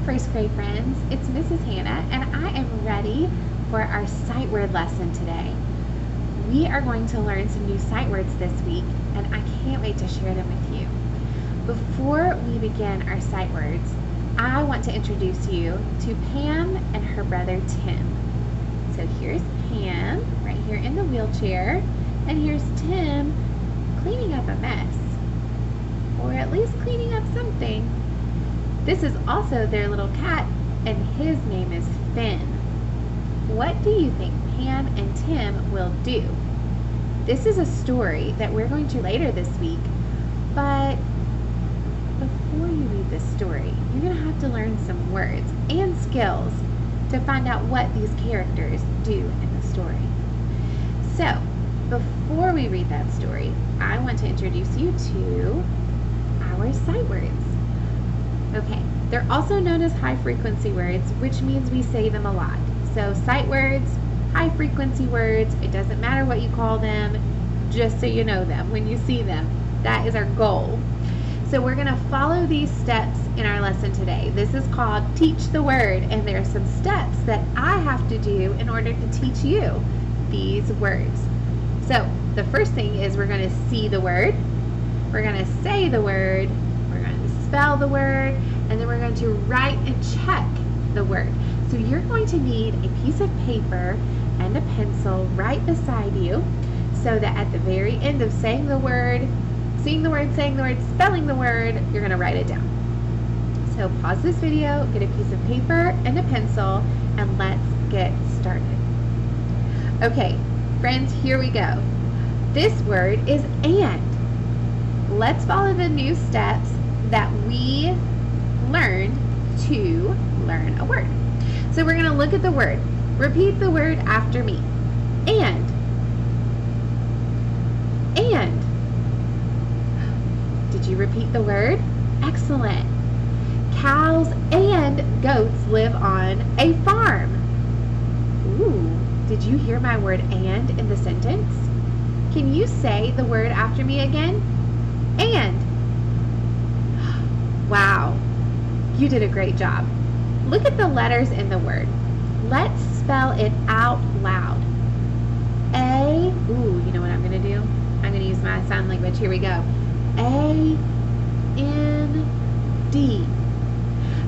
first grade friends, it's Mrs. Hannah and I am ready for our sight word lesson today. We are going to learn some new sight words this week and I can't wait to share them with you. Before we begin our sight words, I want to introduce you to Pam and her brother Tim. So here's Pam right here in the wheelchair and here's Tim cleaning up a mess, or at least cleaning up something. This is also their little cat, and his name is Finn. What do you think Pam and Tim will do? This is a story that we're going to later this week, but before you read this story, you're going to have to learn some words and skills to find out what these characters do in the story. So, before we read that story, I want to introduce you to our sight words. Okay, they're also known as high frequency words, which means we say them a lot. So sight words, high frequency words, it doesn't matter what you call them, just so you know them when you see them. That is our goal. So we're going to follow these steps in our lesson today. This is called Teach the Word, and there are some steps that I have to do in order to teach you these words. So the first thing is we're going to see the word, we're going to say the word, we're going to spell the word, and then we're going to write and check the word. So you're going to need a piece of paper and a pencil right beside you so that at the very end of saying the word, seeing the word, saying the word, spelling the word, you're going to write it down. So pause this video, get a piece of paper and a pencil, and let's get started. Okay, friends, here we go. This word is and. Let's follow the new steps that we learned to learn a word. So we're going to look at the word. Repeat the word after me. And. And. Did you repeat the word? Excellent. Cows and goats live on a farm. Ooh, did you hear my word and in the sentence? Can you say the word after me again? And. Wow, you did a great job. Look at the letters in the word. Let's spell it out loud. A, ooh, you know what I'm going to do? I'm going to use my sign language. Here we go. A, N, D.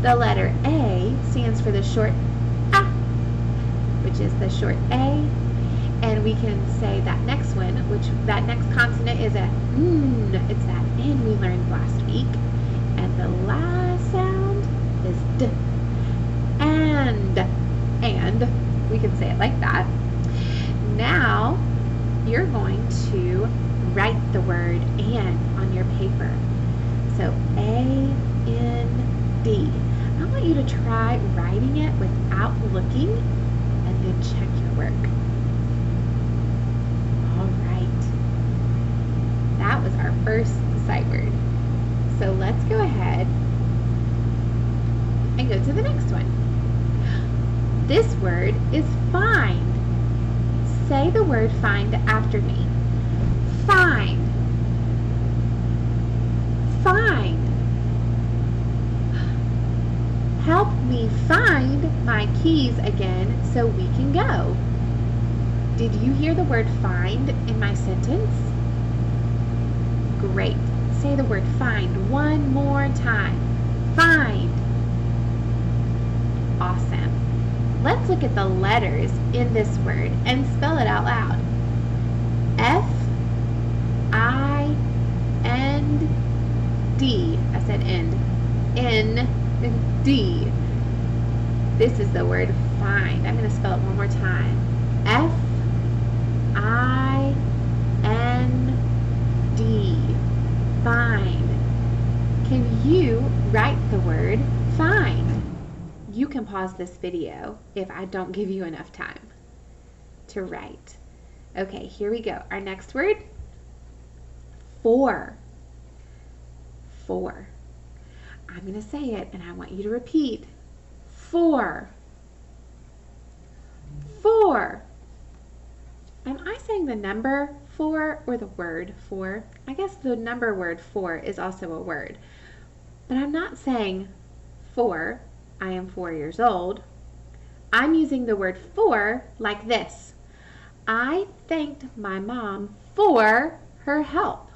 The letter A stands for the short A, which is the short A. And we can say that next one, which that next consonant is a N. It's that N we learned last week. And the last sound is D. And we can say it like that. Now you're going to write the word and on your paper. So A-N-D. I want you to try writing it without looking and then check your work. All right. That was our first sight word. So let's go ahead and go to the next one. This word is find. Say the word find after me. Find. Find. Help me find my keys again so we can go. Did you hear the word find in my sentence? Great. Say the word find one more time. Find. Awesome. Let's look at the letters in this word and spell it out loud. F-I-N-D. I said end. N-D. This is the word find. I'm going to spell it one more time. F-I-N-D. Find. Can you write the word find? You can pause this video if I don't give you enough time to write. Okay, here we go. Our next word, for. For. I'm going to say it and I want you to repeat. For. For. Am I saying the number 4 or the word 4? I guess the number word 4 is also a word. But I'm not saying 4. I am 4 years old, I'm using the word for like this. I thanked my mom for her help.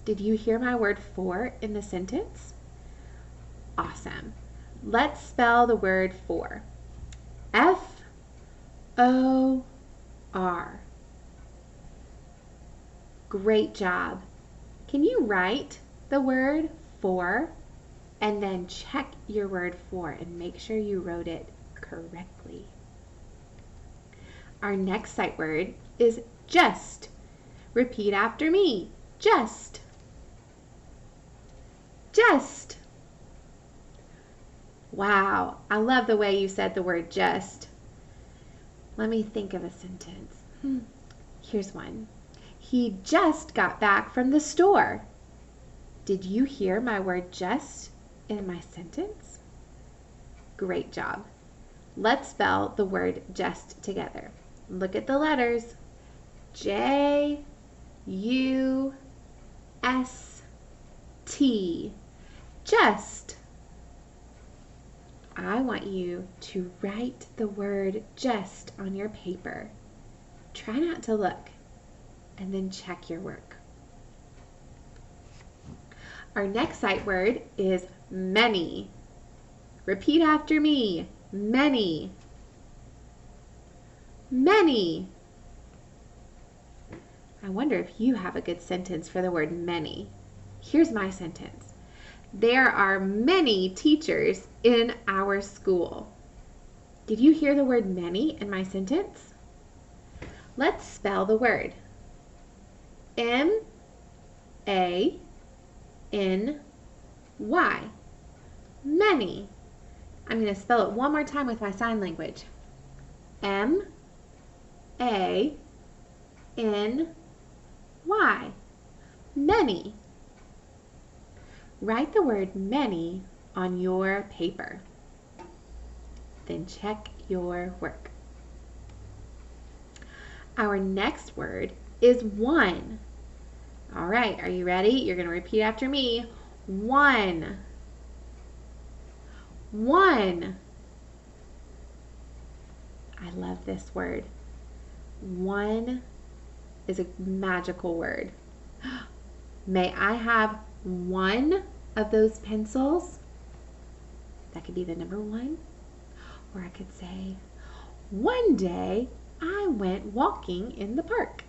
Did you hear my word for in the sentence? Awesome. Let's spell the word for. F-O-R. Great job. Can you write the word for and then check your word for and make sure you wrote it correctly? Our next sight word is just. Repeat after me. Just. Just. Wow, I love the way you said the word just. Let me think of a sentence. Here's one. He just got back from the store. Did you hear my word just in my sentence? Great job. Let's spell the word just together. Look at the letters. J-U-S-T. Just. I want you to write the word just on your paper. Try not to look, and then check your work. Our next sight word is many. Repeat after me. Many. Many. I wonder if you have a good sentence for the word many. Here's my sentence. There are many teachers in our school. Did you hear the word many in my sentence? Let's spell the word. M-A-N-Y. Many. I'm going to spell it one more time with my sign language. M-A-N-Y. Many. Write the word many on your paper. Then check your work. Our next word is one. All right, are you ready? You're going to repeat after me. One. One. I love this word. One is a magical word. May I have one of those pencils? That could be the number one. Or I could say, one day I went walking in the park.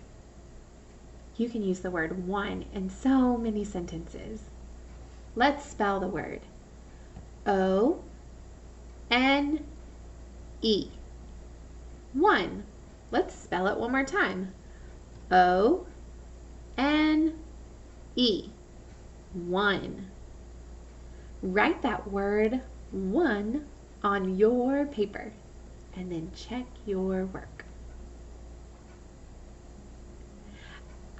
You can use the word one in so many sentences. Let's spell the word. O-N-E. One. Let's spell it one more time. O-N-E. One. Write that word one on your paper and then check your work.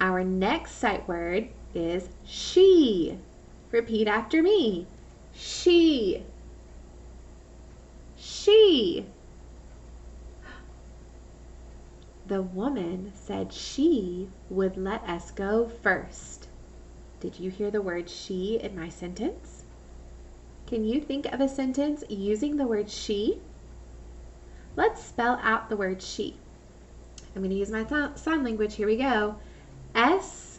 Our next sight word is she. Repeat after me. She. She. The woman said she would let us go first. Did you hear the word she in my sentence? Can you think of a sentence using the word she? Let's spell out the word she. I'm going to use my sign language. Here we go. S-H-E.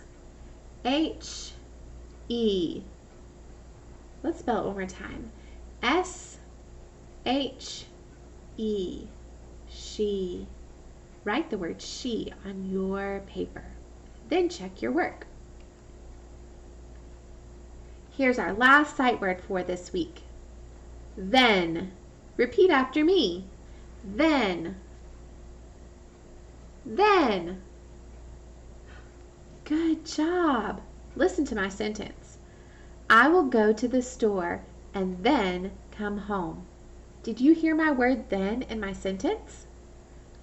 Let's spell it one more time. S-H-E. She. Write the word she on your paper. Then check your work. Here's our last sight word for this week. Then. Repeat after me. Then. Then. Good job. Listen to my sentence. I will go to the store and then come home. Did you hear my word then in my sentence?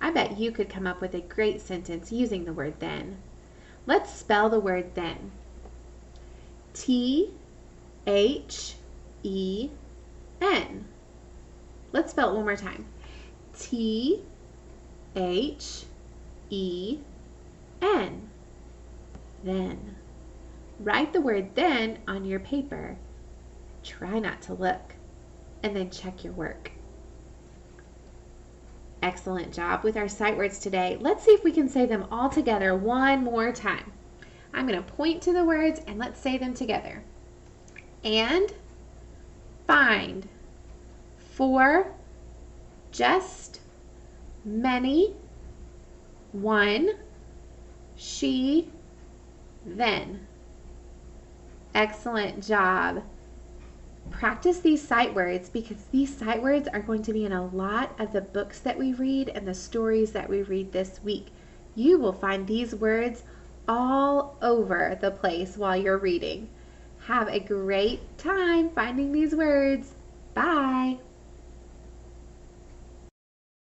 I bet you could come up with a great sentence using the word then. Let's spell the word then. T-H-E-N. Let's spell it one more time. T-H-E-N. Then. Write the word then on your paper. Try not to look. and then check your work. Excellent job with our sight words today. Let's see if we can say them all together one more time. I'm going to point to the words and let's say them together. And, find, for, just, many, one, she, then. Excellent job. Practice these sight words because these sight words are going to be in a lot of the books that we read and the stories that we read this week. You will find these words all over the place while you're reading. Have a great time finding these words. Bye.